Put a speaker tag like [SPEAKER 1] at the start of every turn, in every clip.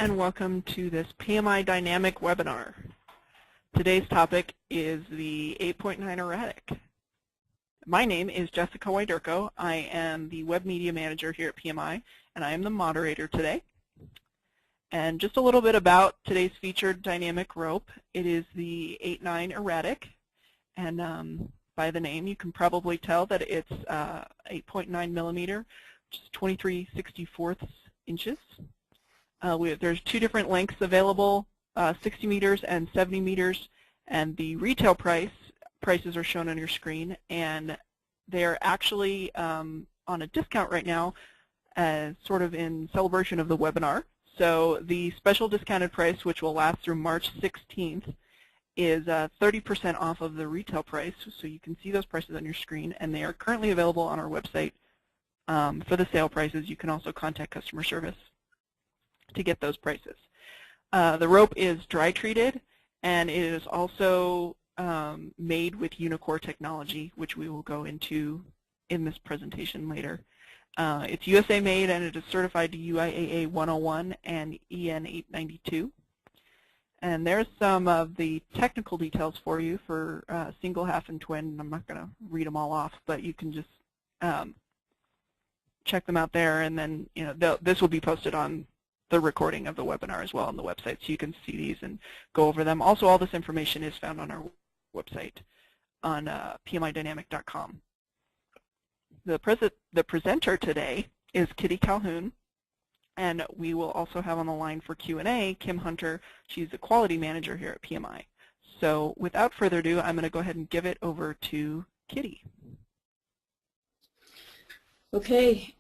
[SPEAKER 1] and welcome to this PMI Dynamic webinar. Today's topic is the 8.9 Erratic. My name is Jessica Wyderko. I am the Web Media Manager here at PMI, and I am the moderator today. And just a little bit about today's featured dynamic rope. It is the 8.9 Erratic, and by the name you can probably tell that it's 8.9 millimeter, which is 23/64 inches. There's two different lengths available, 60 meters and 70 meters, and the retail prices are shown on your screen, and they're actually on a discount right now, sort of in celebration of the webinar. So the special discounted price, which will last through March 16th, is 30% off of the retail price. So you can see those prices on your screen, and they are currently available on our website for the sale prices. You can also contact customer service to get those prices. The rope is dry treated, and it is also made with Unicore technology, which we will go into in this presentation later. It's USA made, and it is certified to UIAA 101 and EN 892. And there's some of the technical details for you for single, half, and twin. I'm not going to read them all off, but you can just check them out there, and then this will be posted on the recording of the webinar as well on the website, so you can see these and go over them. Also, all this information is found on our website on pmidynamic.com. The presenter today is Kitty Calhoun, and we will also have on the line for Q&A Kim Hunter. She's the quality manager here at PMI. So without further ado, I'm going to go ahead and give it over to Kitty.
[SPEAKER 2] Okay.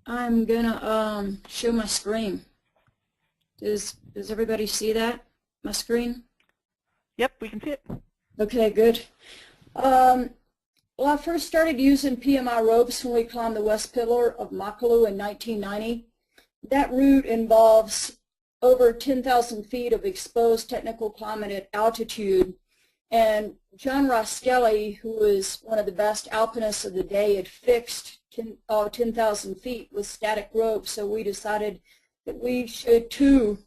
[SPEAKER 2] I'm gonna show my screen. Does everybody see that? My screen?
[SPEAKER 1] Yep, we can see it.
[SPEAKER 2] Okay, good. Well, I first started using PMI ropes when we climbed the West Pillar of Makalu in 1990. That route involves over 10,000 feet of exposed technical climbing at altitude. And John Roskelly, who was one of the best alpinists of the day, had fixed 10,000 feet with static ropes, so we decided that we should too.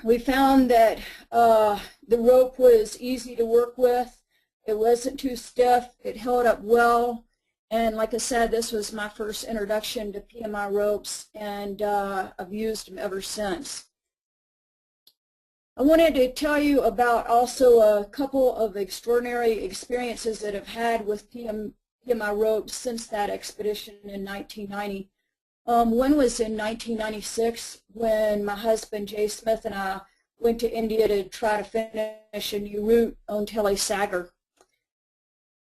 [SPEAKER 2] We found that the rope was easy to work with. It wasn't too stiff. It held up well. And like I said, this was my first introduction to PMI ropes, and I've used them ever since. I wanted to tell you about also a couple of extraordinary experiences that I've had with PMI ropes since that expedition in 1990. One was in 1996 when my husband Jay Smith and I went to India to try to finish a new route on Tele Sagar.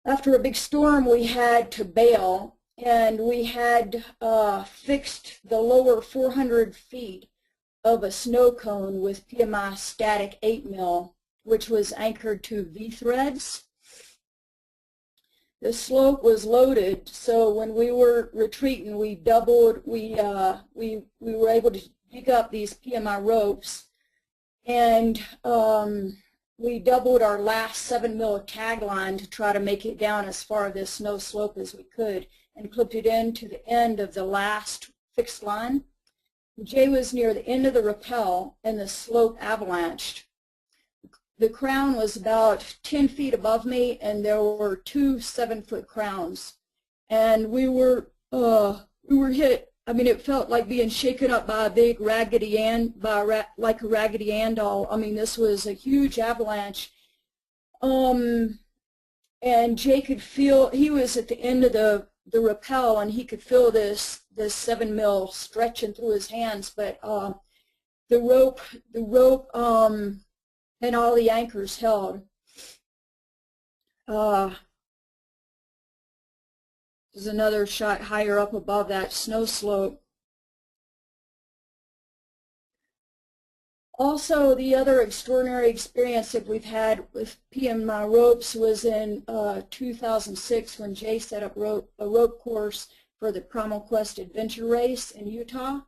[SPEAKER 2] After a big storm, we had to bail, and we had fixed the lower 400 feet of a snow cone with PMI static 8 mil, which was anchored to V-threads. The slope was loaded, so when we were retreating, we were able to dig up these PMI ropes, and we doubled our last 7 mil tagline to try to make it down as far of this snow slope as we could, and clipped it into the end of the last fixed line. Jay was near the end of the rappel, and the slope avalanched. The crown was about 10 feet above me, and there were two 7-foot crowns. And we were hit. I mean, it felt like being shaken up by a big Raggedy Ann, like a Raggedy Ann doll. I mean, this was a huge avalanche. And Jay could feel, he was at the end of the rappel, and he could feel this 7 mil stretching through his hands, but the rope and all the anchors held. There's another shot higher up above that snow slope. Also, the other extraordinary experience that we've had with PMI ropes was in 2006 when Jay set up a rope course for the Primal Quest Adventure Race in Utah.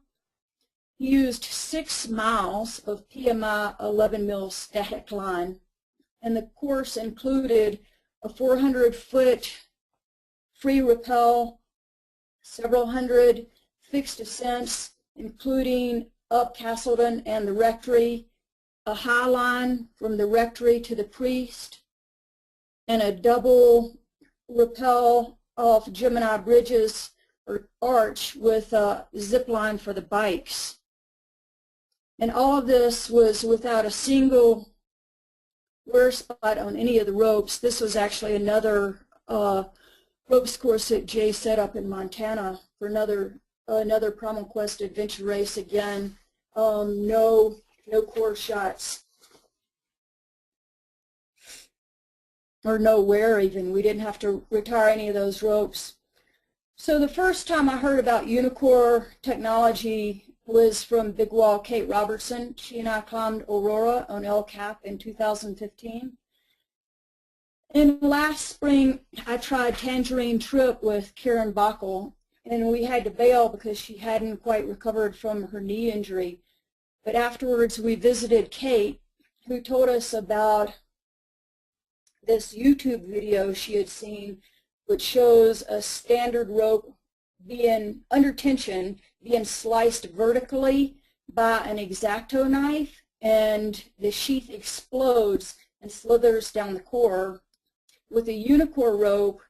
[SPEAKER 2] He used 6 miles of PMI 11 mil static line, and the course included a 400-foot free rappel several hundred fixed ascents, including up Castleton and the rectory, a high line from the rectory to the priest, and a double rappel off Gemini Bridges or arch with a zip line for the bikes. And all of this was without a single wear spot on any of the ropes. This was actually another ropes course that Jay set up in Montana for another Primal Quest adventure race. Again, no core shots or no wear even. We didn't have to retire any of those ropes. So the first time I heard about Unicore technology was from Big Wall Kate Robertson. She and I climbed Aurora on El Cap in 2015. And last spring, I tried Tangerine Trip with Karen Bockel, and we had to bail because she hadn't quite recovered from her knee injury. But afterwards, we visited Kate, who told us about this YouTube video she had seen, which shows a standard rope being under tension, being sliced vertically by an X-Acto knife, and the sheath explodes and slithers down the core. With a Unicore rope,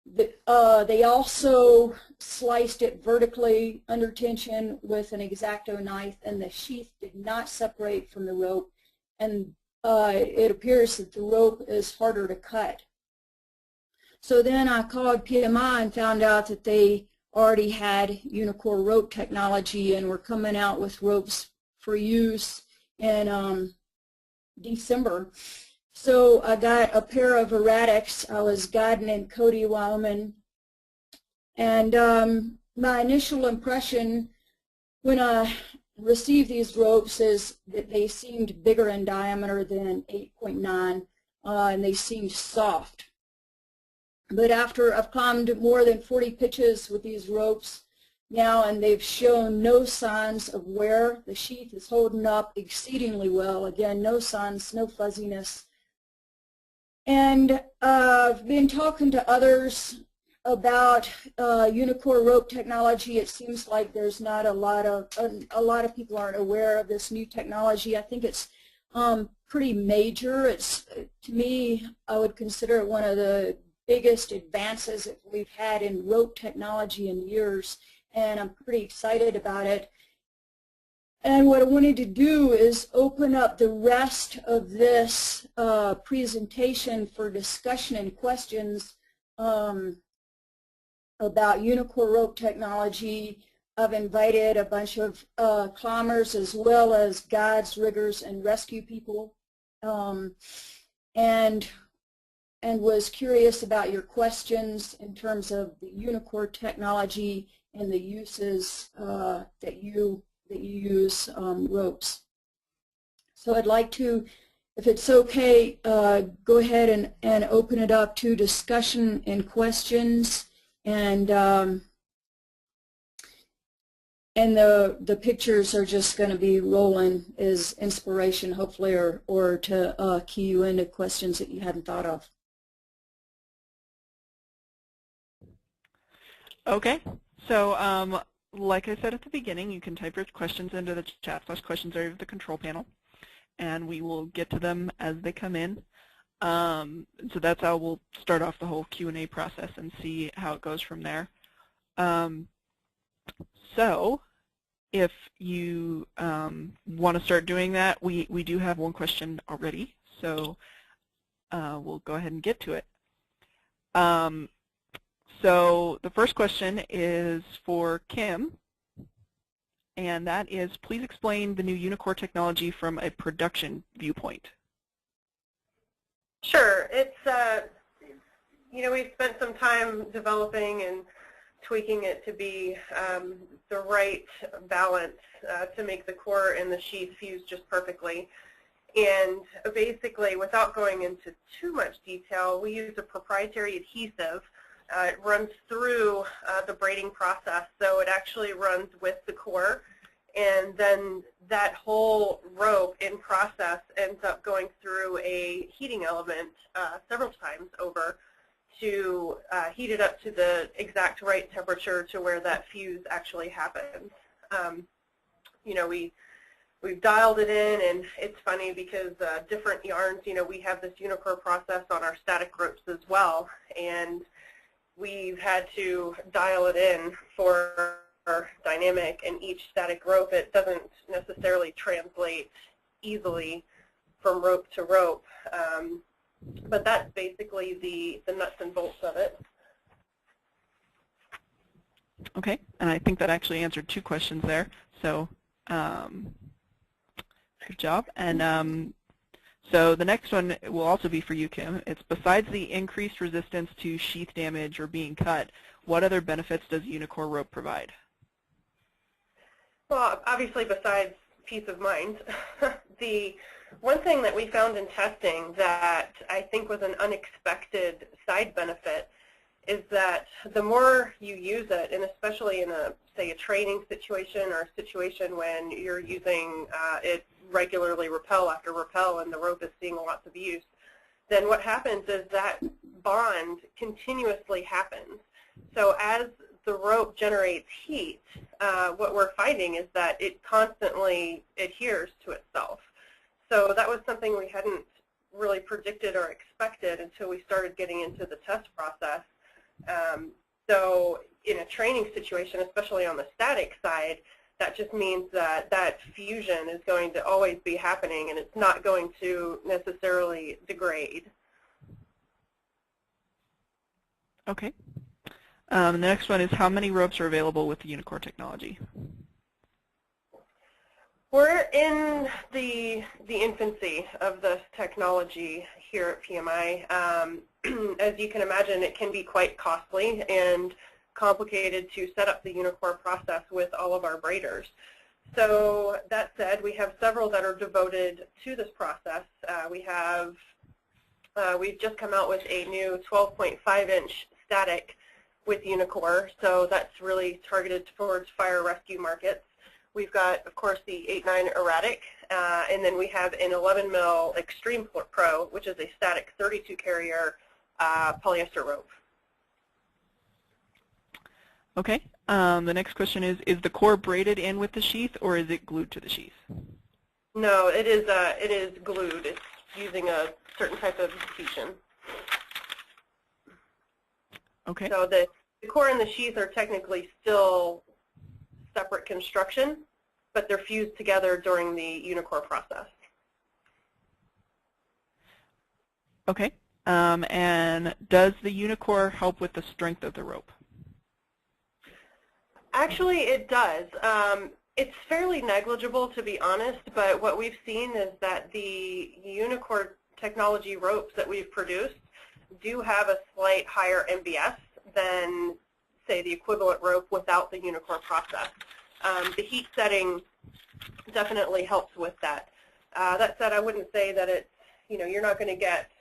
[SPEAKER 2] they also sliced it vertically under tension with an X-Acto knife, and the sheath did not separate from the rope, and it appears that the rope is harder to cut. So then I called PMI and found out that they already had Unicore rope technology and were coming out with ropes for use in December. So I got a pair of Erratics. I was guiding in Cody, Wyoming, and my initial impression when I received these ropes is that they seemed bigger in diameter than 8.9, and they seemed soft. But after I've climbed more than 40 pitches with these ropes now, and they've shown no signs of wear, the sheath is holding up exceedingly well. Again, no signs, no fuzziness. And I've been talking to others about Unicore rope technology. It seems like there's not a lot of people aren't aware of this new technology. I think it's pretty major. It's, to me, I would consider it one of the biggest advances that we've had in rope technology in years, and I'm pretty excited about it. And what I wanted to do is open up the rest of this presentation for discussion and questions about Unicore rope technology. I've invited a bunch of climbers as well as guides, riggers, and rescue people, and was curious about your questions in terms of the Unicore technology and the uses that you use ropes. So I'd like to, if it's okay, go ahead and open it up to discussion and questions, and the pictures are just going to be rolling as inspiration, hopefully, or to key you into questions that you hadn't thought of.
[SPEAKER 1] Okay, so like I said at the beginning, you can type your questions into the chat / questions area of the control panel, and we will get to them as they come in. So that's how we'll start off the whole Q&A process and see how it goes from there. So if you want to start doing that, we do have one question already, so we'll go ahead and get to it. So the first question is for Kim, and that is, please explain the new Unicore technology from a production viewpoint.
[SPEAKER 3] Sure. It's, we've spent some time developing and tweaking it to be the right balance to make the core and the sheath fuse just perfectly. And basically, without going into too much detail, we use a proprietary adhesive. It runs through the braiding process, so it actually runs with the core, and then that whole rope in process ends up going through a heating element several times over to heat it up to the exact right temperature to where that fuse actually happens. You know, we've dialed it in, and it's funny because different yarns, you know, we have this Unicore process on our static ropes as well, and we've had to dial it in for dynamic, and each static rope, it doesn't necessarily translate easily from rope to rope, but that's basically the nuts and bolts of it.
[SPEAKER 1] Okay, and I think that actually answered 2 questions there, so good job. And so the next one will also be for you, Kim. It's besides the increased resistance to sheath damage or being cut, what other benefits does Unicore rope provide?
[SPEAKER 3] Well, obviously besides peace of mind, the one thing that we found in testing that I think was an unexpected side benefit is that the more you use it, and especially in say a training situation or a situation when you're using it regularly rappel after rappel and the rope is seeing lots of use, then what happens is that bond continuously happens. So as the rope generates heat, what we're finding is that it constantly adheres to itself. So that was something we hadn't really predicted or expected until we started getting into the test process. So in a training situation, especially on the static side, that just means that that fusion is going to always be happening, and it's not going to necessarily degrade.
[SPEAKER 1] Okay. The next one is how many ropes are available with the Unicore technology?
[SPEAKER 3] We're in the infancy of this technology here at PMI. As you can imagine, it can be quite costly and complicated to set up the Unicore process with all of our braiders. So that said, we have several that are devoted to this process. We've just come out with a new 12.5-inch static with Unicore, so that's really targeted towards fire rescue markets. We've got, of course, the 8.9 Erratic, and then we have an 11 mil Extreme Pro, which is a static 32 carrier polyester rope.
[SPEAKER 1] Okay. The next question is the core braided in with the sheath, or is it glued to the sheath?
[SPEAKER 3] No, it is glued. It's using a certain type of fusion.
[SPEAKER 1] Okay.
[SPEAKER 3] So the core and the sheath are technically still separate construction, but they're fused together during the Unicore process.
[SPEAKER 1] Okay. And does the Unicore help with the strength of the rope?
[SPEAKER 3] Actually, it does. It's fairly negligible, to be honest, but what we've seen is that the Unicore technology ropes that we've produced do have a slight higher MBS than, say, the equivalent rope without the Unicore process. The heat setting definitely helps with that. That said, I wouldn't say that it's, you're not going to get,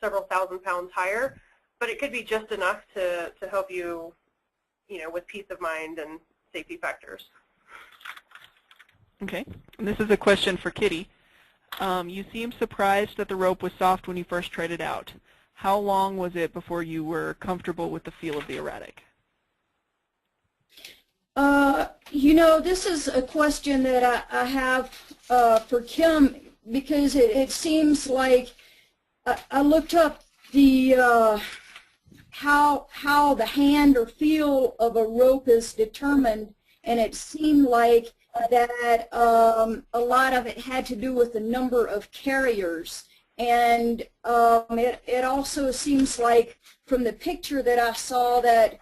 [SPEAKER 3] several thousand pounds higher, but it could be just enough to help you, with peace of mind and safety factors.
[SPEAKER 1] Okay. And this is a question for Kitty. You seem surprised that the rope was soft when you first tried it out. How long was it before you were comfortable with the feel of the Erratic?
[SPEAKER 2] This is a question that I have for Kim, because it seems like I looked up the how the hand or feel of a rope is determined, and it seemed like that a lot of it had to do with the number of carriers. And it also seems like from the picture that I saw that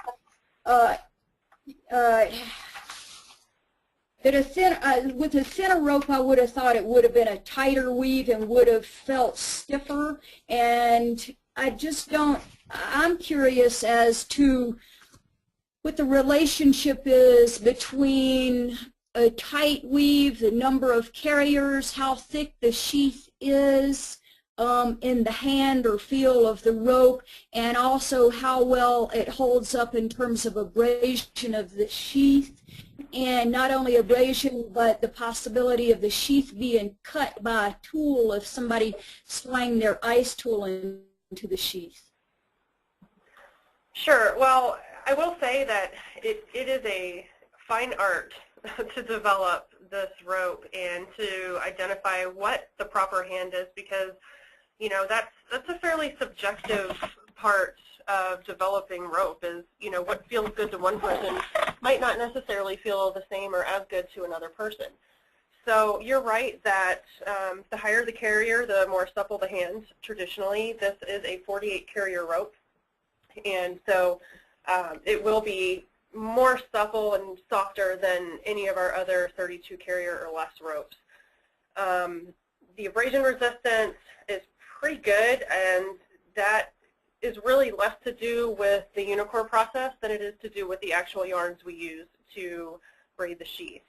[SPEAKER 2] with a thinner rope, I would have thought it would have been a tighter weave and would have felt stiffer. And I just don't, I'm curious as to what the relationship is between a tight weave, the number of carriers, how thick the sheath is in the hand or feel of the rope, and also how well it holds up in terms of abrasion of the sheath, and not only abrasion but the possibility of the sheath being cut by a tool if somebody swung their ice tool into the sheath.
[SPEAKER 3] Sure. Well, I will say that it is a fine art to develop this rope and to identify what the proper hand is, because that's a fairly subjective part of developing rope. Is what feels good to one person might not necessarily feel the same or as good to another person. So you're right that the higher the carrier, the more supple the hands. Traditionally, this is a 48 carrier rope, and so it will be more supple and softer than any of our other 32 carrier or less ropes. The abrasion resistance is pretty good, and that is really less to do with the Unicore process than it is to do with the actual yarns we use to braid the sheath.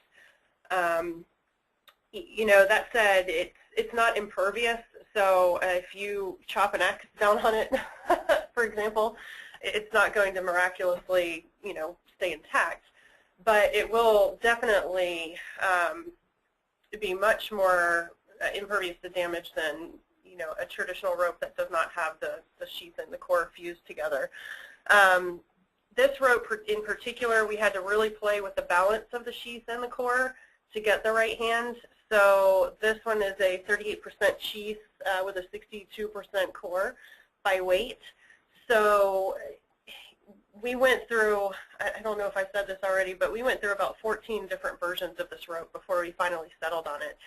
[SPEAKER 3] That said, it's not impervious, so if you chop an X down on it, for example, it's not going to miraculously, stay intact, but it will definitely be much more impervious to damage than a traditional rope that does not have the sheath and the core fused together. This rope in particular, we had to really play with the balance of the sheath and the core to get the right hand. So this one is a 38% sheath with a 62% core by weight. So we went through, I don't know if I said this already, but we went through about 14 different versions of this rope before we finally settled on it.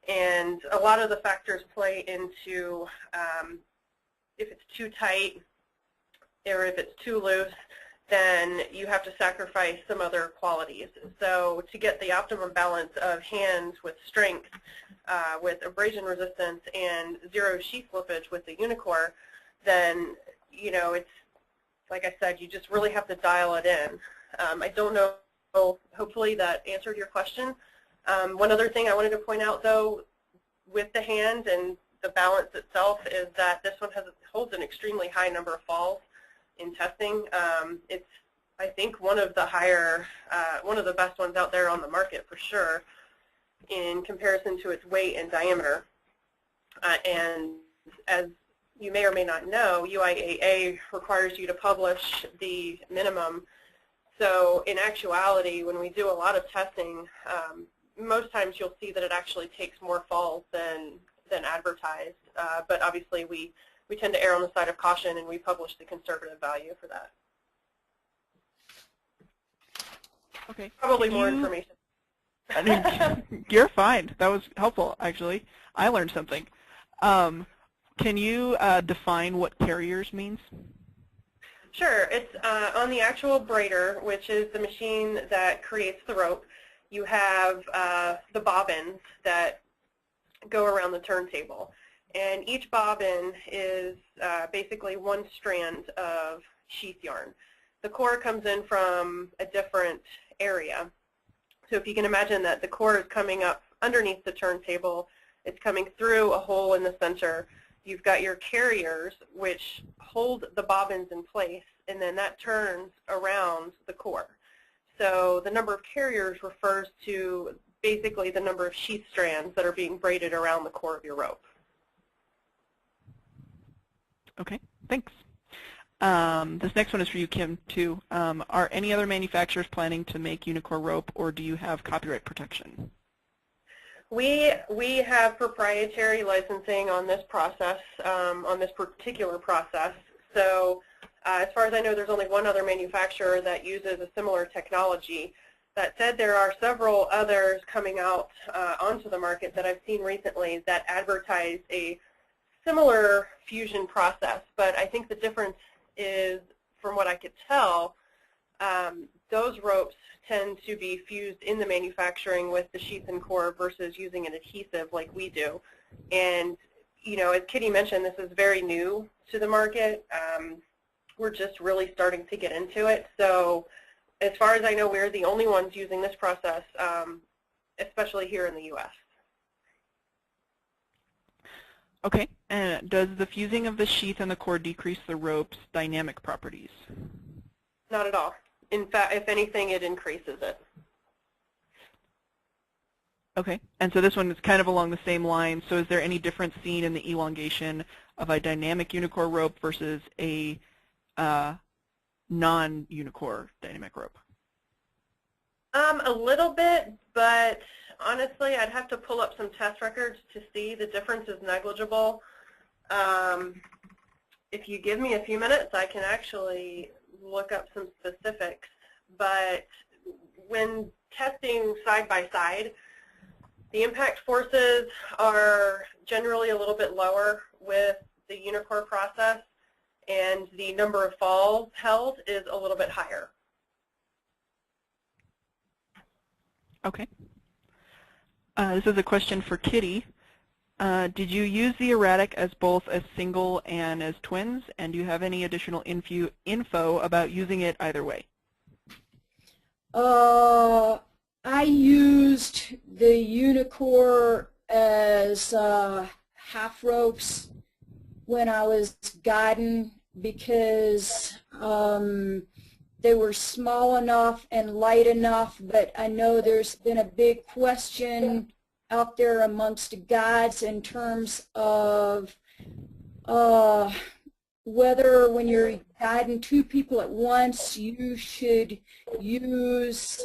[SPEAKER 3] And a lot of the factors play into if it's too tight or if it's too loose, then you have to sacrifice some other qualities. So to get the optimum balance of hands with strength, with abrasion resistance, and zero sheath slippage with the Unicore, then it's like I said, you just really have to dial it in. I don't know. Hopefully that answered your question. One other thing I wanted to point out, though, with the hand and the balance itself, is that this one holds an extremely high number of falls in testing. It's, I think, one of the best ones out there on the market for sure, in comparison to its weight and diameter. And as you may or may not know, UIAA requires you to publish the minimum. So in actuality, when we do a lot of testing, most times you'll see that it actually takes more falls than advertised. But obviously we tend to err on the side of caution, and we publish the conservative value for that.
[SPEAKER 1] Okay.
[SPEAKER 3] Probably more information.
[SPEAKER 1] I mean, you're fine. That was helpful, actually. I learned something. Can you define what carriers means?
[SPEAKER 3] Sure. It's on the actual braider, which is the machine that creates the rope. You have the bobbins that go around the turntable. And each bobbin is basically one strand of sheath yarn. The core comes in from a different area. So if you can imagine that the core is coming up underneath the turntable, it's coming through a hole in the center. You've got your carriers, which hold the bobbins in place, and then that turns around the core. So the number of carriers refers to basically the number of sheath strands that are being braided around the core of your rope.
[SPEAKER 1] Okay, thanks. This next one is for you, Kim, too. Are any other manufacturers planning to make Unicore rope, or do you have copyright protection?
[SPEAKER 3] We have proprietary licensing on this process, on this particular process. So as far as I know, there's only one other manufacturer that uses a similar technology. That said, there are several others coming out onto the market that I've seen recently that advertise a similar fusion process. But I think the difference is, from what I could tell, those ropes tend to be fused in the manufacturing with the sheath and core versus using an adhesive like we do. And as Kitty mentioned, this is very new to the market. We're just really starting to get into it. So as far as I know, we're the only ones using this process, especially here in the U.S.
[SPEAKER 1] Okay, and does the fusing of the sheath and the core decrease the rope's dynamic properties?
[SPEAKER 3] Not at all. In fact, if anything, it increases it.
[SPEAKER 1] Okay, and so this one is kind of along the same line. So is there any difference seen in the elongation of a dynamic Unicore rope versus a non-Unicore dynamic rope?
[SPEAKER 3] A little bit, but honestly, I'd have to pull up some test records to see. The difference is negligible. If you give me a few minutes, I can actually look up some specifics. But when testing side by side, the impact forces are generally a little bit lower with the Unicore process, and the number of falls held is a little bit higher.
[SPEAKER 1] Okay. This is a question for Kitty. Did you use the Erratic as both as single and as twins? And do you have any additional info about using it either way?
[SPEAKER 2] I used the Unicore as half ropes when I was guiding because they were small enough and light enough, but I know there's been a big question out there amongst guides in terms of whether when you're guiding two people at once you should use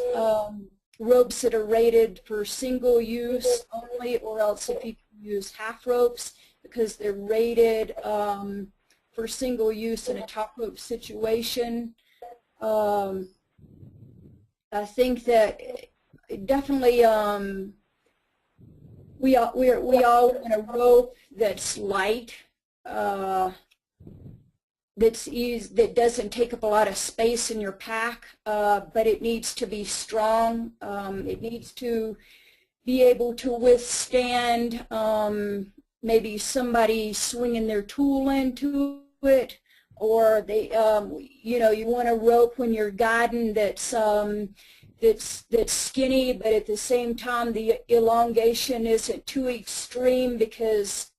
[SPEAKER 2] ropes that are rated for single use only, or else if you can use half ropes because they're rated for single use in a top rope situation. I think that definitely we all want a rope that's light, that's easy, that doesn't take up a lot of space in your pack, but it needs to be strong. It needs to be able to withstand maybe somebody swinging their tool into it, or they, you know, you want a rope when you're guiding that's skinny, but at the same time the elongation isn't too extreme because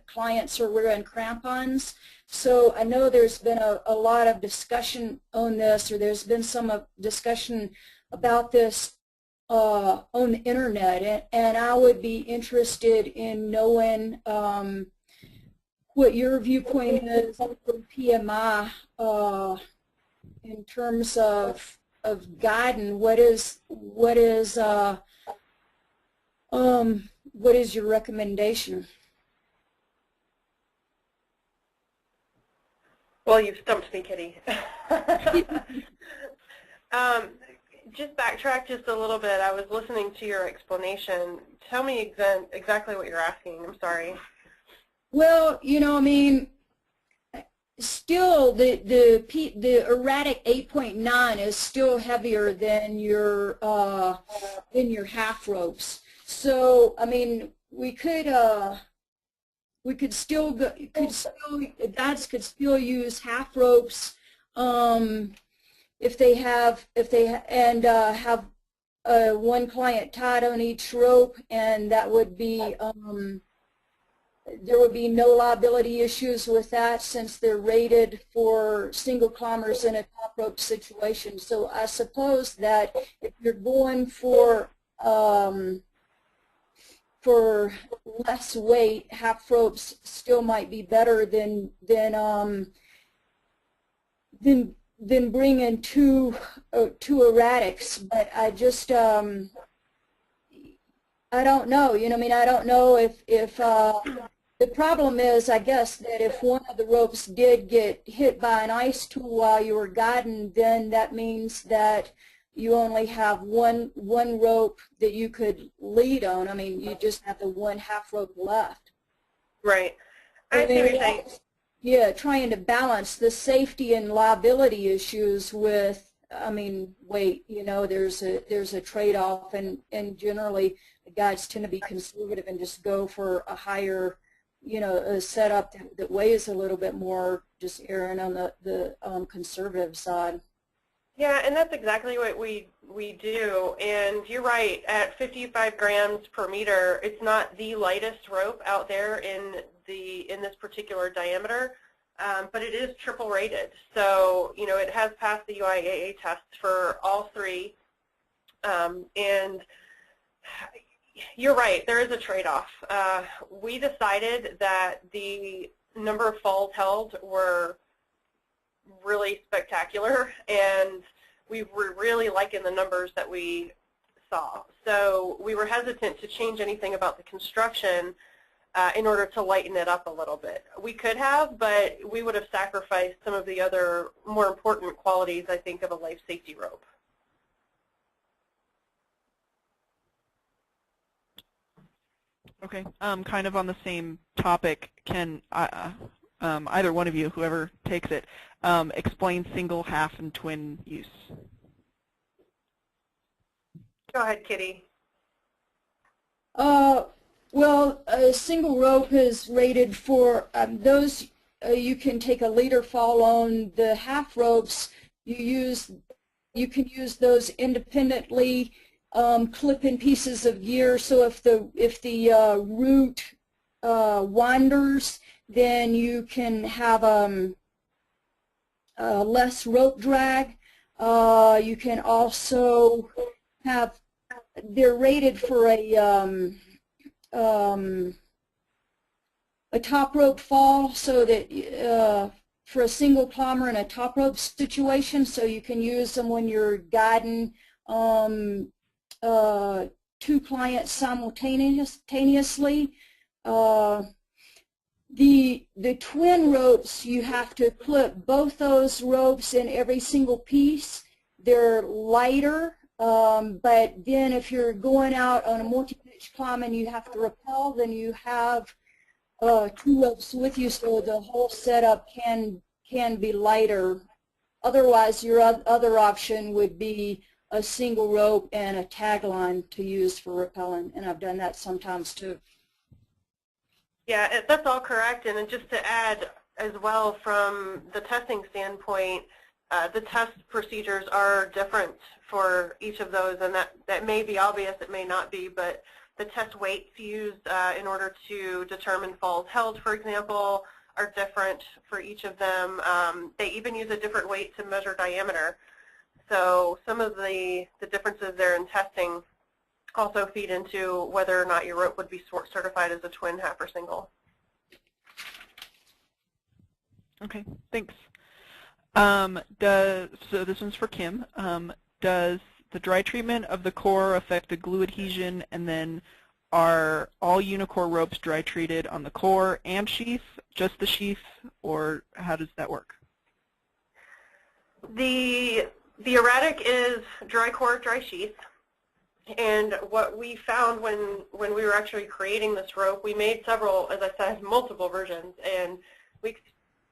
[SPEAKER 2] clients are wearing crampons. So I know there's been a lot of discussion on this, or there's been some discussion about this on the internet, and I would be interested in knowing what your viewpoint is from PMI in terms of guiding. What is your recommendation?
[SPEAKER 3] Well, you've stumped me, Kitty. Just backtrack just a little bit. I was listening to your explanation. Tell me exactly what you're asking. I'm sorry.
[SPEAKER 2] Well, you know, I mean, still the Erratic 8.9 is still heavier than your half ropes. So, I mean, we could still guides could still use half ropes if they have one client tied on each rope, and that would be there would be no liability issues with that since they're rated for single climbers in a top rope situation. So I suppose that if you're going for less weight, half ropes still might be better than bringing two Erratics. But I just I don't know. You know, I mean, I don't know if the problem is, I guess, that if one of the ropes did get hit by an ice tool while you were guiding, then that means that you only have one rope that you could lead on. I mean, you just have the one half rope left.
[SPEAKER 3] Right. I see what you're saying.
[SPEAKER 2] Yeah, trying to balance the safety and liability issues with, I mean, weight. You know, there's a trade-off, and generally the guides tend to be conservative and just go for a higher, you know, a setup that weighs a little bit more, just erring on the conservative side.
[SPEAKER 3] Yeah, and that's exactly what we do. And you're right, at 55 grams per meter, it's not the lightest rope out there in this particular diameter, but it is triple rated. So, you know, it has passed the UIAA test for all three. And you're right, there is a trade-off. We decided that the number of falls held were really spectacular, and we were really liking the numbers that we saw. So we were hesitant to change anything about the construction in order to lighten it up a little bit. We could have, but we would have sacrificed some of the other more important qualities, I think, of a life safety rope.
[SPEAKER 1] Okay, kind of on the same topic, can either one of you, whoever takes it, explain single, half, and twin use?
[SPEAKER 3] Go ahead, Kitty.
[SPEAKER 2] Well, a single rope is rated for those you can take a leader fall on. The half ropes you can use those independently, clip in pieces of gear. So if the root wanders, then you can have less rope drag. You can also have, they're rated for a top rope fall, so that for a single climber in a top rope situation, so you can use them when you're guiding two clients simultaneously. The twin ropes, you have to clip both those ropes in every single piece. They're lighter, but then if you're going out on a multi-pitch climb and you have to rappel, then you have two ropes with you, so the whole setup can be lighter. Otherwise, your other option would be a single rope and a tagline to use for rappelling, and I've done that sometimes too.
[SPEAKER 3] Yeah, that's all correct, and just to add as well, from the testing standpoint, the test procedures are different for each of those, and that may be obvious, it may not be, but the test weights used in order to determine falls held, for example, are different for each of them. They even use a different weight to measure diameter. So some of the differences there in testing also feed into whether or not your rope would be certified as a twin, half, or single.
[SPEAKER 1] Okay, thanks. So this one's for Kim. Does the dry treatment of the core affect the glue adhesion, and then are all Unicore ropes dry treated on the core and sheath, just the sheath, or how does that work?
[SPEAKER 3] The Erratic is dry core, dry sheath. And what we found when we were actually creating this rope, we made several, as I said, multiple versions, and we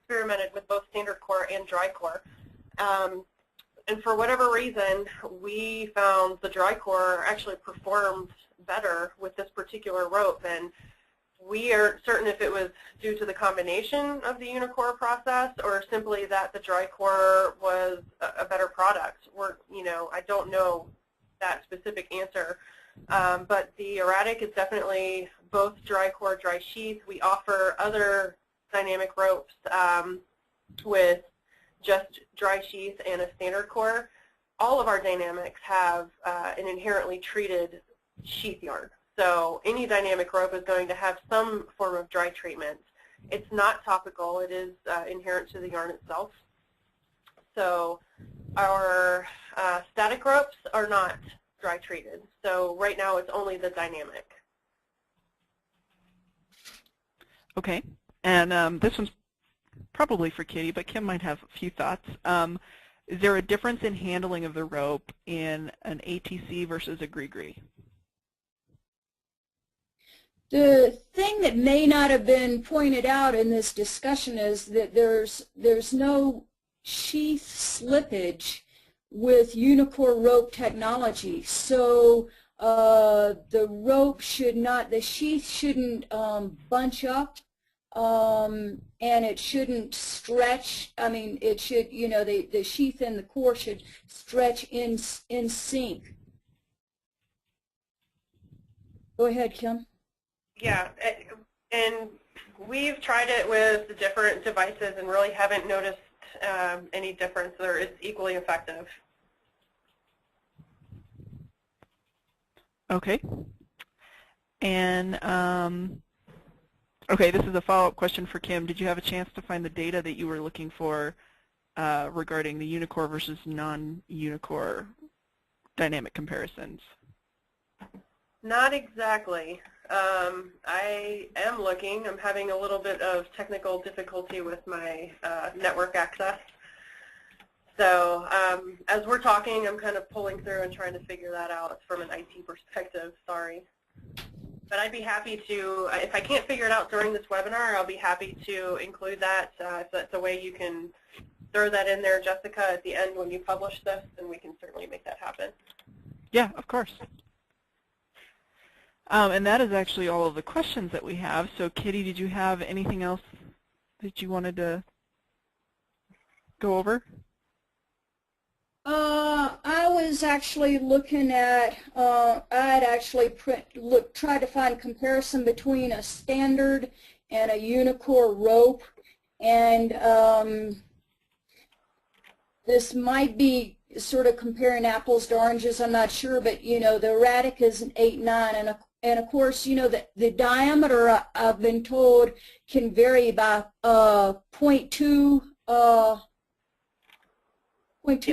[SPEAKER 3] experimented with both standard core and dry core. And for whatever reason, we found the dry core actually performed better with this particular rope, and we aren't certain if it was due to the combination of the Unicore process or simply that the dry core was a better product. I don't know that specific answer, but the Erratic is definitely both dry core, dry sheath. We offer other dynamic ropes with just dry sheath and a standard core. All of our dynamics have an inherently treated sheath yarn. So any dynamic rope is going to have some form of dry treatment. It's not topical, it is inherent to the yarn itself. So our static ropes are not dry treated. So right now it's only the dynamic.
[SPEAKER 1] Okay, and this one's probably for Kitty, but Kim might have a few thoughts. Is there a difference in handling of the rope in an ATC versus a gree-gree?
[SPEAKER 2] The thing that may not have been pointed out in this discussion is that there's no sheath slippage with Unicore rope technology. So the rope should not, the sheath shouldn't bunch up, and it shouldn't stretch. I mean, it should, the sheath and the core should stretch in sync. Go ahead, Kim.
[SPEAKER 3] Yeah, and we've tried it with the different devices and really haven't noticed any difference, or it's equally effective.
[SPEAKER 1] Okay. And okay, this is a follow-up question for Kim. Did you have a chance to find the data that you were looking for regarding the Unicore versus non-Unicore dynamic comparisons?
[SPEAKER 3] Not exactly. I am looking. I'm having a little bit of technical difficulty with my network access. So as we're talking, I'm kind of pulling through and trying to figure that out from an IT perspective. Sorry. But I'd be happy to, if I can't figure it out during this webinar, I'll be happy to include that. If that's a way you can throw that in there, Jessica, at the end when you publish this, then we can certainly make that happen.
[SPEAKER 1] Yeah, of course. And that is actually all of the questions that we have. So Kitty, did you have anything else that you wanted to go over?
[SPEAKER 2] I was actually looking at, I had actually tried to find comparison between a standard and a Unicore rope, and this might be sort of comparing apples to oranges, I'm not sure, but you know, the Erratic is an 8-9, and of course, you know, the diameter, I've been told, can vary by 0.2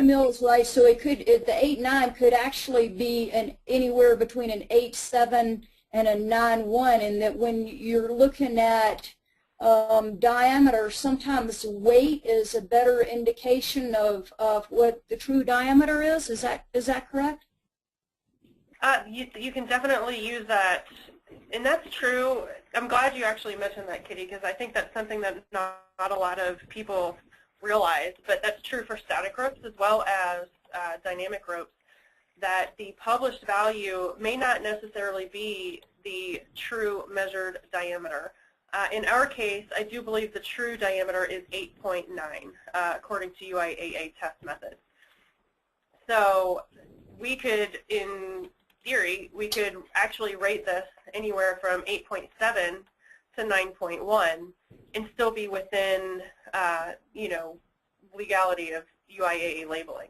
[SPEAKER 2] mils, right? So it could, the 8-9 could actually be anywhere between an 8-7 and a 9-1, and that when you're looking at diameter, sometimes weight is a better indication of what the true diameter is. Is that correct?
[SPEAKER 3] You can definitely use that, and that's true. I'm glad you actually mentioned that, Kitty, because I think that's something that not a lot of people realize, but that's true for static ropes as well as dynamic ropes, that the published value may not necessarily be the true measured diameter. In our case, I do believe the true diameter is 8.9, according to UIAA test methods. So we could, in theory, we could actually rate this anywhere from 8.7 to 9.1 and still be within, you know, legality of UIAA labeling.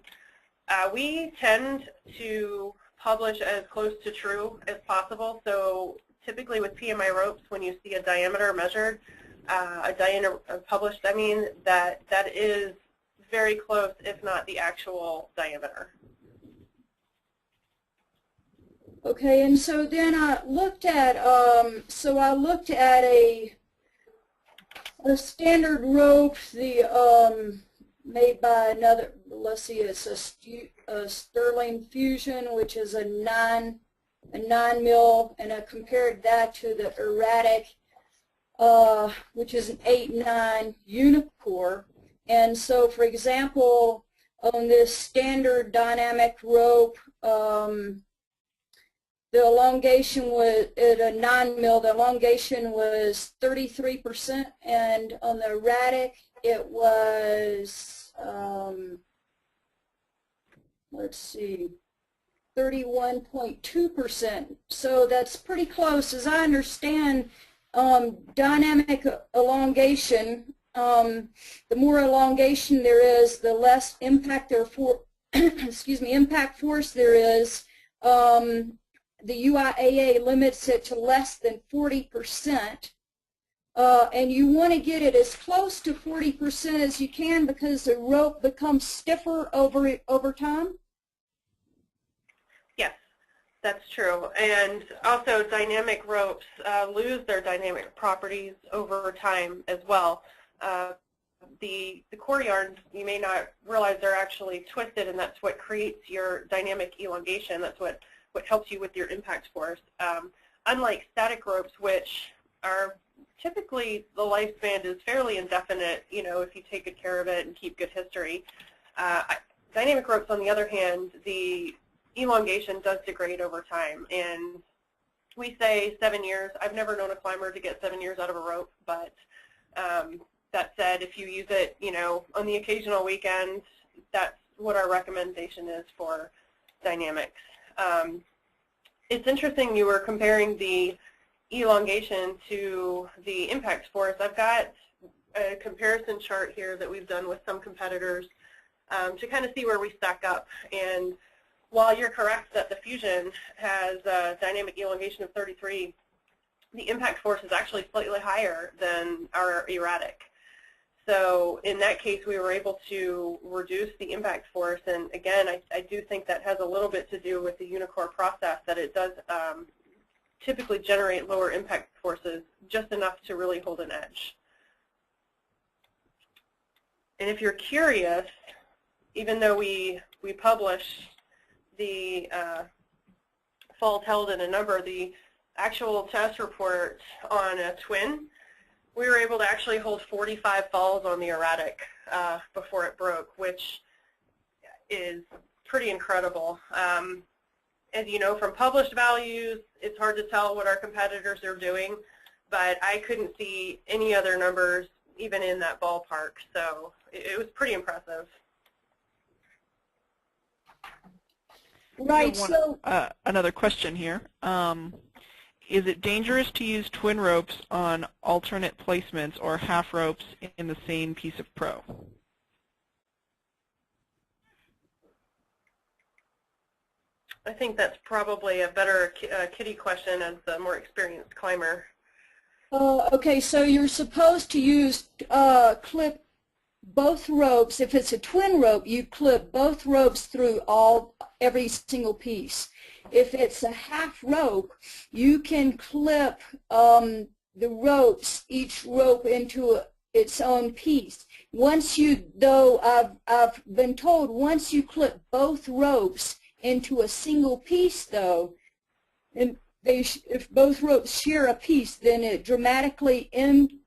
[SPEAKER 3] We tend to publish as close to true as possible. So typically with PMI ropes, when you see a diameter measured, a diameter published, I mean, that is very close, if not the actual diameter.
[SPEAKER 2] Okay, and so then I looked at, a standard rope, made by another, let's see, it's a Sterling Fusion, which is a 9 mil, and I compared that to the Erratic, which is an 8-9 Unicore. And so, for example, on this standard dynamic rope, the elongation was, at a 9 mil, the elongation was 33%, and on the Erratic it was, let's see, 31.2%. So that's pretty close. As I understand, dynamic elongation, the more elongation there is, the less impact there for, excuse me, impact force there is. The UIAA limits it to less than 40%, and you want to get it as close to 40% as you can because the rope becomes stiffer over time? Yes,
[SPEAKER 3] that's true. And also dynamic ropes lose their dynamic properties over time as well. The core yarns, you may not realize they're actually twisted, and that's what creates your dynamic elongation. That's what helps you with your impact force. Unlike static ropes, which are typically, the lifespan is fairly indefinite, you know, if you take good care of it and keep good history. Dynamic ropes, on the other hand, the elongation does degrade over time. And we say 7 years. I've never known a climber to get 7 years out of a rope, but that said, if you use it, you know, on the occasional weekend, that's what our recommendation is for dynamics. It's interesting you were comparing the elongation to the impact force. I've got a comparison chart here that we've done with some competitors to kind of see where we stack up. And while you're correct that the Fusion has a dynamic elongation of 33, the impact force is actually slightly higher than our Erratic. so in that case, we were able to reduce the impact force. And again, I do think that has a little bit to do with the Unicore process, that it does typically generate lower impact forces, just enough to really hold an edge. And if you're curious, even though we publish the falls held in a number, the actual test report on a twin, we were able to actually hold 45 falls on the Erratic before it broke, which is pretty incredible. As you know from published values, it's hard to tell what our competitors are doing, but I couldn't see any other numbers even in that ballpark, so it was pretty impressive.
[SPEAKER 2] Right, so
[SPEAKER 1] another question here. Is it dangerous to use twin ropes on alternate placements or half ropes in the same piece of pro?
[SPEAKER 3] I think that's probably a better Kitty question as the more experienced climber.
[SPEAKER 2] Okay, so you're supposed to use clip both ropes. If it's a twin rope, you clip both ropes through every single piece. If it's a half rope, you can clip the ropes, each rope into its own piece. Once you, though, I've been told once you clip both ropes into a single piece, though, and if both ropes share a piece, then it dramatically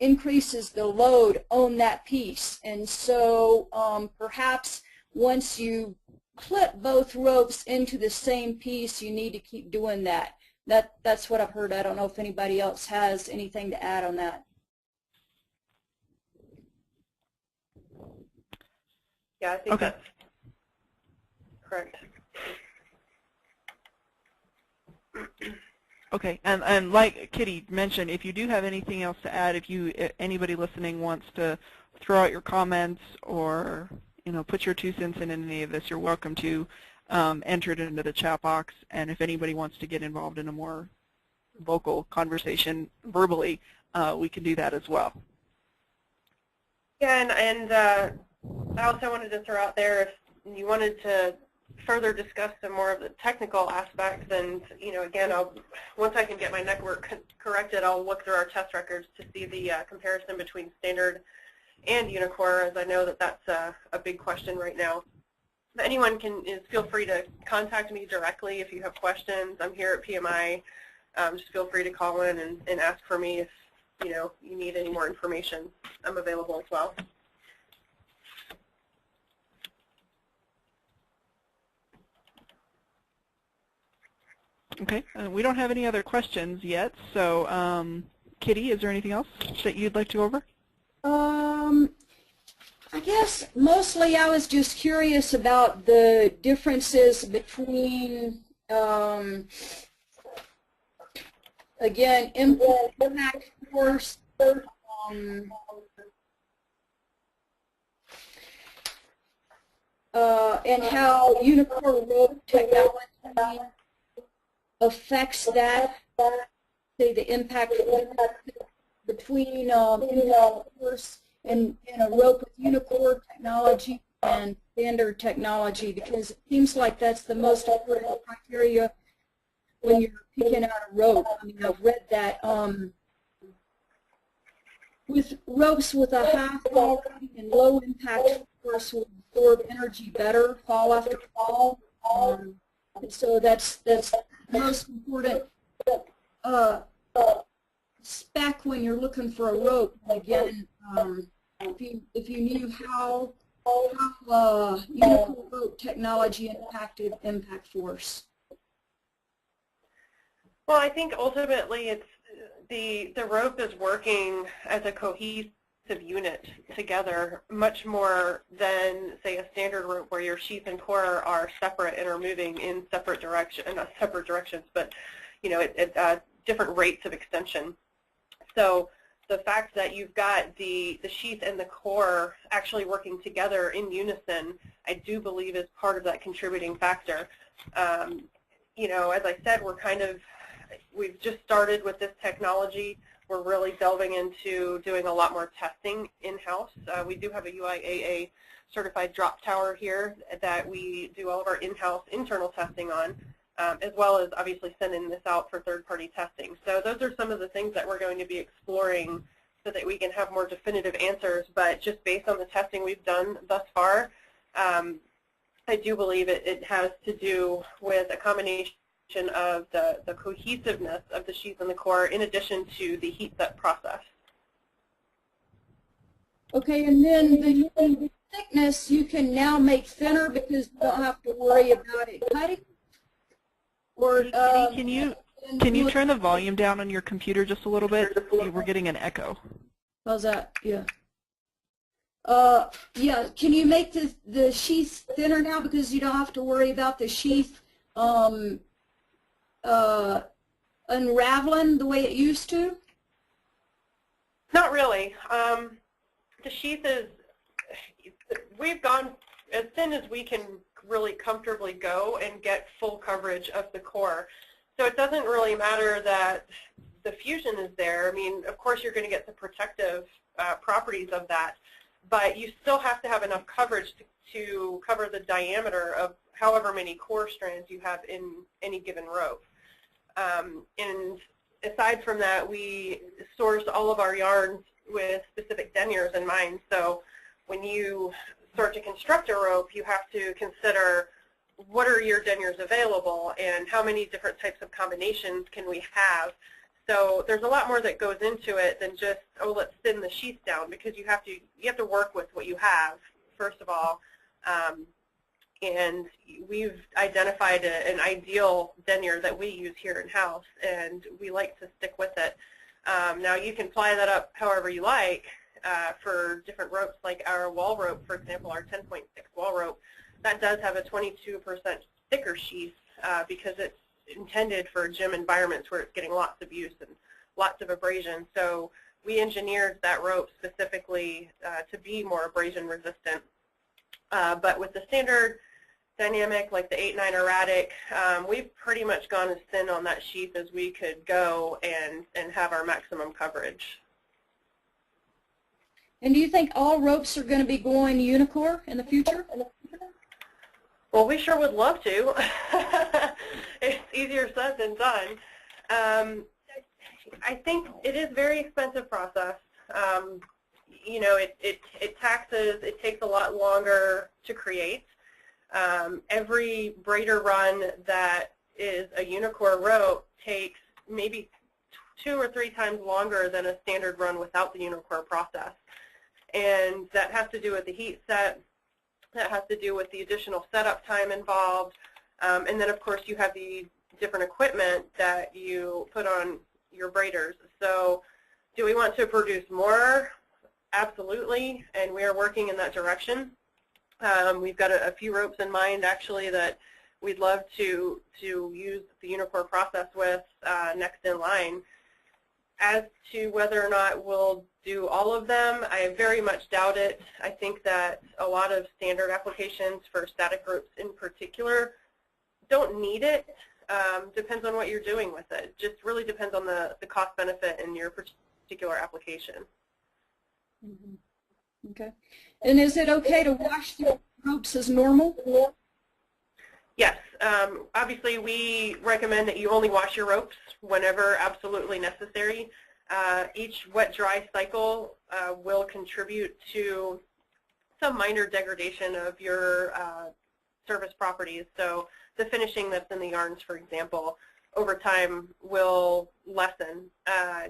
[SPEAKER 2] increases the load on that piece. And so perhaps once you clip both ropes into the same piece, you need to keep doing that. That's what I've heard. I don't know if anybody else has anything to add on that.
[SPEAKER 3] Yeah, I think that's correct.
[SPEAKER 1] Okay, and like Kitty mentioned, if you do have anything else to add, if anybody listening wants to throw out your comments or put your 2 cents in any of this, you're welcome to enter it into the chat box. And if anybody wants to get involved in a more vocal conversation verbally, we can do that as well.
[SPEAKER 3] Yeah, and I also wanted to throw out there, if you wanted to further discuss some more of the technical aspects, and again, once I can get my network corrected, I'll look through our test records to see the comparison between standard and Unicore, as I know that that's a big question right now. But anyone feel free to contact me directly if you have questions. I'm here at PMI. Just feel free to call in and ask for me if you need any more information. I'm available as well.
[SPEAKER 1] Okay, we don't have any other questions yet, so Kitty, is there anything else that you'd like to go over?
[SPEAKER 2] I guess mostly I was just curious about the differences between, again, impact force, and how Unicore rope technology affects that, say the impact between force and a rope with Unicore technology and standard technology, because it seems like that's the most important criteria when you're picking out a rope. I mean, I've read that with ropes with a high fall rating and low impact force will absorb energy better, fall after fall. So that's the most important spec when you're looking for a rope. Again, if you knew how Unicore rope technology impacted impact force.
[SPEAKER 3] Well, I think ultimately it's the rope is working as a cohesive unit together much more than, say, a standard rope where your sheath and core are separate and are moving in separate directions, but at different rates of extension. So the fact that you've got the sheath and the core actually working together in unison, I do believe is part of that contributing factor. As I said, we've just started with this technology. we're really delving into doing a lot more testing in-house. We do have a UIAA certified drop tower here that we do all of our in-house internal testing on, as well as obviously sending this out for third-party testing. So those are some of the things that we're going to be exploring so that we can have more definitive answers. But just based on the testing we've done thus far, I do believe it has to do with a combination of the cohesiveness of the sheath and the core in addition to the heat set process.
[SPEAKER 2] Okay, and then the thickness you can now make thinner because you don't have to worry about it cutting? Or,
[SPEAKER 1] can you turn the volume down on your computer just a little bit? We're getting an echo.
[SPEAKER 2] How's that? Yeah. Yeah, can you make the sheath thinner now because you don't have to worry about the sheath unraveling the way it used to?
[SPEAKER 3] Not really. The sheath is, we've gone as thin as we can really comfortably go and get full coverage of the core. So it doesn't really matter that the fusion is there. I mean, of course you're going to get the protective properties of that, but you still have to have enough coverage to cover the diameter of however many core strands you have in any given rope. And aside from that, we source all of our yarns with specific deniers in mind. So when you start to construct a rope, you have to consider what are your deniers available and how many different types of combinations can we have. So there's a lot more that goes into it than just, oh, let's thin the sheath down, because you have to work with what you have, first of all. And we've identified an ideal denier that we use here in-house, and we like to stick with it. Now you can fly that up however you like for different ropes, like our wall rope, for example, our 10.6 wall rope. That does have a 22% thicker sheath because it's intended for gym environments where it's getting lots of use and lots of abrasion. So we engineered that rope specifically to be more abrasion resistant. But with the standard dynamic, like the 8.9 Erratic, we've pretty much gone as thin on that sheath as we could go and have our maximum coverage.
[SPEAKER 2] And do you think all ropes are going to be going Unicore in the future?
[SPEAKER 3] Well, we sure would love to. It's easier said than done. I think it is a very expensive process. You know, it taxes, it takes a lot longer to create. Every braider run that is a Unicore rope takes maybe 2 or 3 times longer than a standard run without the Unicore process. And that has to do with the heat set. That has to do with the additional setup time involved. And then, of course, you have the different equipment that you put on your braiders. So do we want to produce more? Absolutely, and we are working in that direction. We've got a few ropes in mind, actually, that we'd love to use the Unicore process with next in line. As to whether or not we'll do all of them, I very much doubt it. I think that a lot of standard applications for static ropes in particular don't need it. Depends on what you're doing with it. Just really depends on the cost benefit in your particular application.
[SPEAKER 2] Mm-hmm. Okay. And is it okay to wash the ropes as normal?
[SPEAKER 3] Yes. Obviously, we recommend that you only wash your ropes whenever absolutely necessary. Each wet-dry cycle will contribute to some minor degradation of your surface properties. So the finishing that's in the yarns, for example, over time will lessen.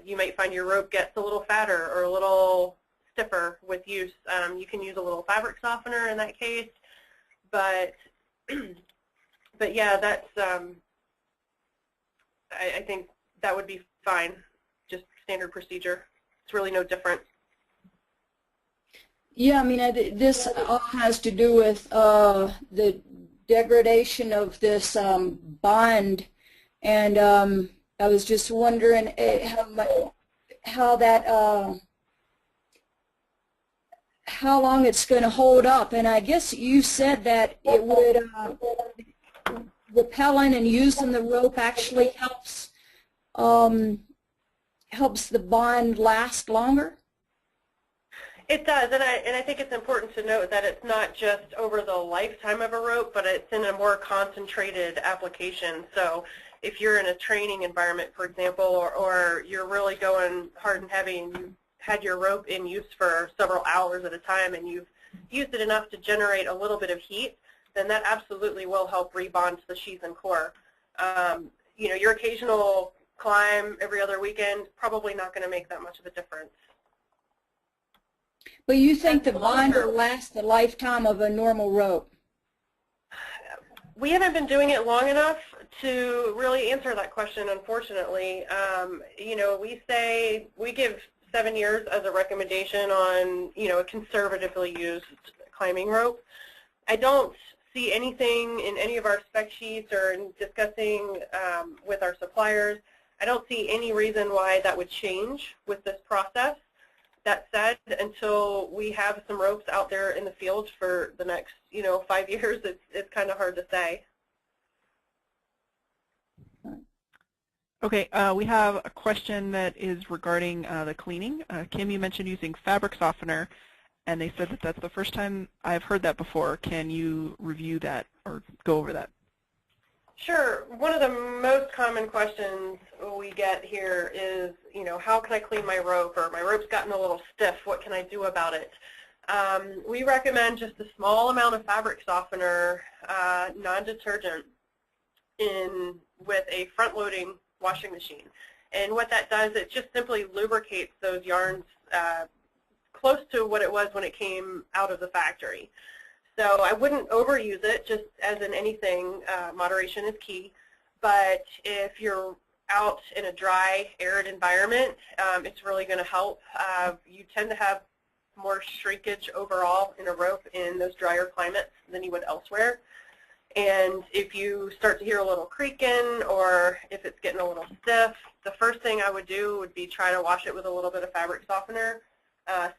[SPEAKER 3] You might find your rope gets a little fatter or a little stiffer with use. You can use a little fabric softener in that case, but yeah, that's I think that would be fine, just standard procedure. It's really no different.
[SPEAKER 2] Yeah, I mean, this all has to do with the degradation of this bond, and I was just wondering how long it's going to hold up. And I guess you said that it would repelling and using the rope actually helps helps the bond last longer?
[SPEAKER 3] It does, and I think it's important to note that it's not just over the lifetime of a rope, but it's in a more concentrated application. So if you're in a training environment, for example, or you're really going hard and heavy and you had your rope in use for several hours at a time and you've used it enough to generate a little bit of heat, then that absolutely will help rebond the sheath and core. You know, your occasional climb every other weekend, probably not going to make that much of a difference.
[SPEAKER 2] But you think the bond will last the lifetime of a normal rope?
[SPEAKER 3] We haven't been doing it long enough to really answer that question, unfortunately. You know, we give 7 years as a recommendation on, you know, a conservatively used climbing rope. I don't see anything in any of our spec sheets or in discussing with our suppliers. I don't see any reason why that would change with this process. That said, until we have some ropes out there in the field for the next, you know, 5 years, it's kind of hard to say.
[SPEAKER 1] Okay, we have a question that is regarding the cleaning. Kim, you mentioned using fabric softener, and they said that that's the first time I've heard that before. Can you review that or go over that?
[SPEAKER 3] Sure. One of the most common questions we get here is, you know, how can I clean my rope, or my rope's gotten a little stiff, what can I do about it? We recommend just a small amount of fabric softener, non-detergent, with a front-loading washing machine. And what that does, it just simply lubricates those yarns close to what it was when it came out of the factory. So I wouldn't overuse it, just as in anything, moderation is key. But if you're out in a dry, arid environment, it's really going to help. You tend to have more shrinkage overall in a rope in those drier climates than you would elsewhere. And if you start to hear a little creaking, or if it's getting a little stiff, the first thing I would do would be try to wash it with a little bit of fabric softener,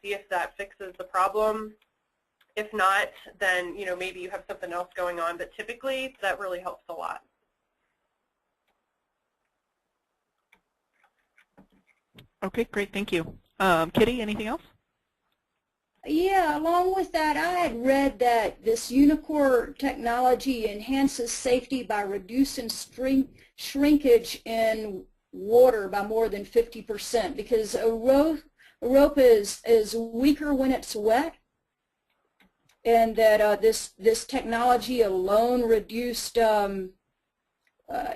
[SPEAKER 3] see if that fixes the problem. If not, then, you know, maybe you have something else going on, but typically that really helps a lot.
[SPEAKER 1] Okay, great, thank you. Kitty, anything else?
[SPEAKER 2] Yeah, along with that, I had read that this Unicore technology enhances safety by reducing shrinkage in water by more than 50%, because a rope is weaker when it's wet, and that this technology alone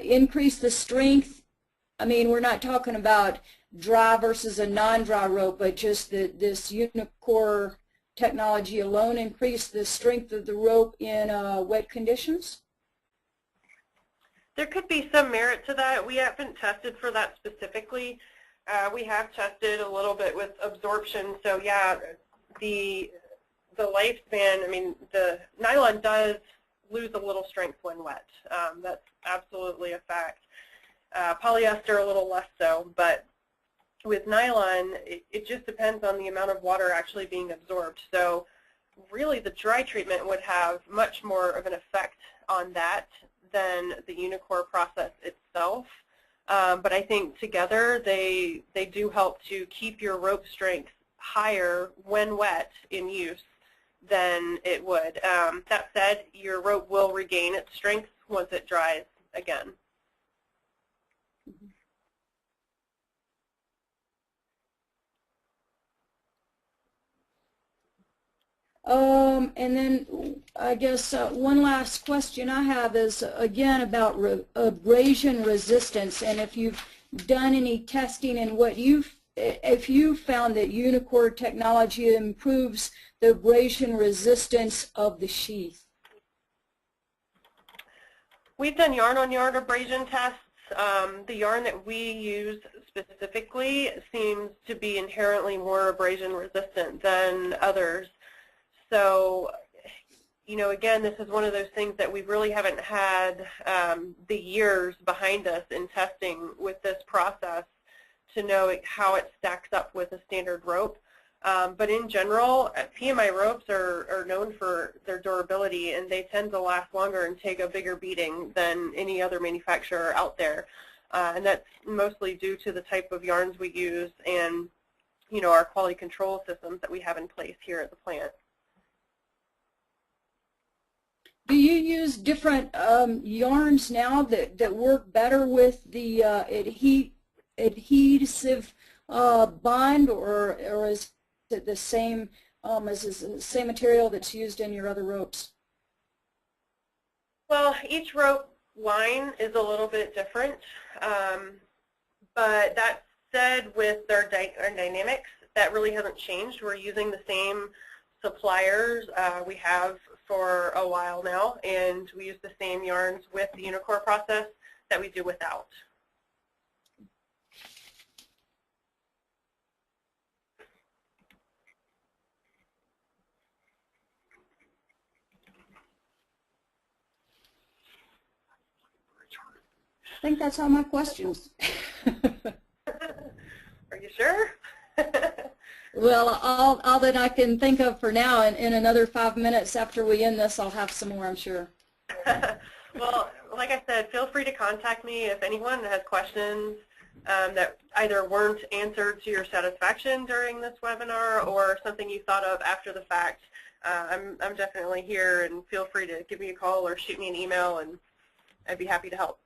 [SPEAKER 2] increased the strength. I mean, we're not talking about dry versus a non-dry rope, but just this Unicore technology alone increased the strength of the rope in wet conditions?
[SPEAKER 3] There could be some merit to that. We haven't tested for that specifically. We have tested a little bit with absorption. So yeah, the lifespan, I mean, the nylon does lose a little strength when wet. That's absolutely a fact. Polyester a little less so, but with nylon, it just depends on the amount of water actually being absorbed. So really the dry treatment would have much more of an effect on that than the Unicore process itself. But I think together they do help to keep your rope strength higher when wet in use than it would. That said, your rope will regain its strength once it dries again.
[SPEAKER 2] And then I guess one last question I have is again about abrasion resistance, and if you've done any testing and if you found that Unicore technology improves the abrasion resistance of the sheath.
[SPEAKER 3] We've done yarn-on-yarn abrasion tests. The yarn that we use specifically seems to be inherently more abrasion resistant than others. So, you know, again, this is one of those things that we really haven't had the years behind us in testing with this process to know how it stacks up with a standard rope. But in general, PMI ropes are known for their durability, and they tend to last longer and take a bigger beating than any other manufacturer out there. and that's mostly due to the type of yarns we use and, you know, our quality control systems that we have in place here at the plant.
[SPEAKER 2] Do you use different yarns now that work better with the adhesive bond, or is it the same the same material that's used in your other ropes?
[SPEAKER 3] Well, each rope line is a little bit different, but that said, with our dynamics, that really hasn't changed. We're using the same suppliers we have for a while now, and we use the same yarns with the Unicore process that we do without.
[SPEAKER 2] I think that's all my questions.
[SPEAKER 3] Are you sure?
[SPEAKER 2] Well, all that I can think of for now, and in another 5 minutes after we end this, I'll have some more, I'm sure.
[SPEAKER 3] Well, like I said, feel free to contact me if anyone has questions that either weren't answered to your satisfaction during this webinar or something you thought of after the fact. I'm definitely here, and feel free to give me a call or shoot me an email, and I'd be happy to help.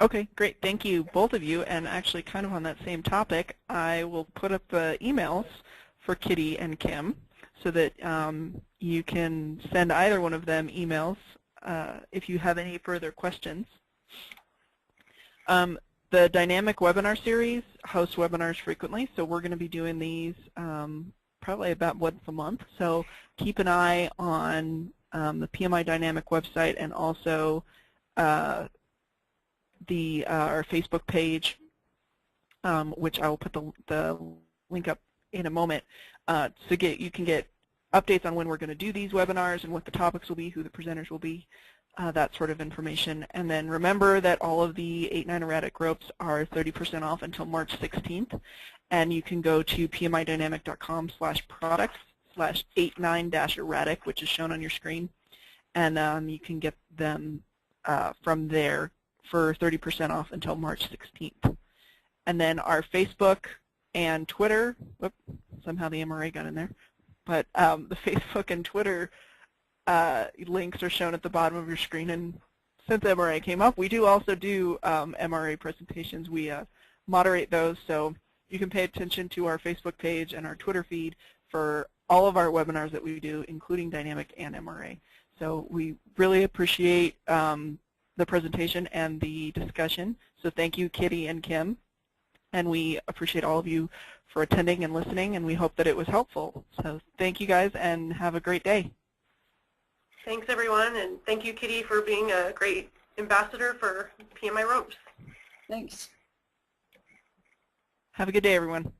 [SPEAKER 1] Okay, great. Thank you, both of you. And actually, kind of on that same topic, I will put up the emails for Kitty and Kim so that you can send either one of them emails if you have any further questions. The Dynamic webinar series hosts webinars frequently, so we're going to be doing these probably about once a month. So keep an eye on the PMI Dynamic website, and also our Facebook page, which I will put the link up in a moment, so you can get updates on when we're going to do these webinars and what the topics will be, who the presenters will be, that sort of information. And then remember that all of the 8-9 erratic ropes are 30% off until March 16th, and you can go to pmidynamic.com/products/89-erratic, which is shown on your screen, and you can get them from there for 30% off until March 16th. And then our Facebook and Twitter, whoop, somehow the MRA got in there, but the Facebook and Twitter links are shown at the bottom of your screen. And since MRA came up, we do also do MRA presentations. We moderate those, so you can pay attention to our Facebook page and our Twitter feed for all of our webinars that we do, including Dynamic and MRA. So we really appreciate the presentation and the discussion. So thank you, Kitty and Kim. And we appreciate all of you for attending and listening, and we hope that it was helpful. So thank you guys, and have a great day.
[SPEAKER 3] Thanks, everyone, and thank you, Kitty, for being a great ambassador for PMI ropes.
[SPEAKER 2] Thanks.
[SPEAKER 1] Have a good day, everyone.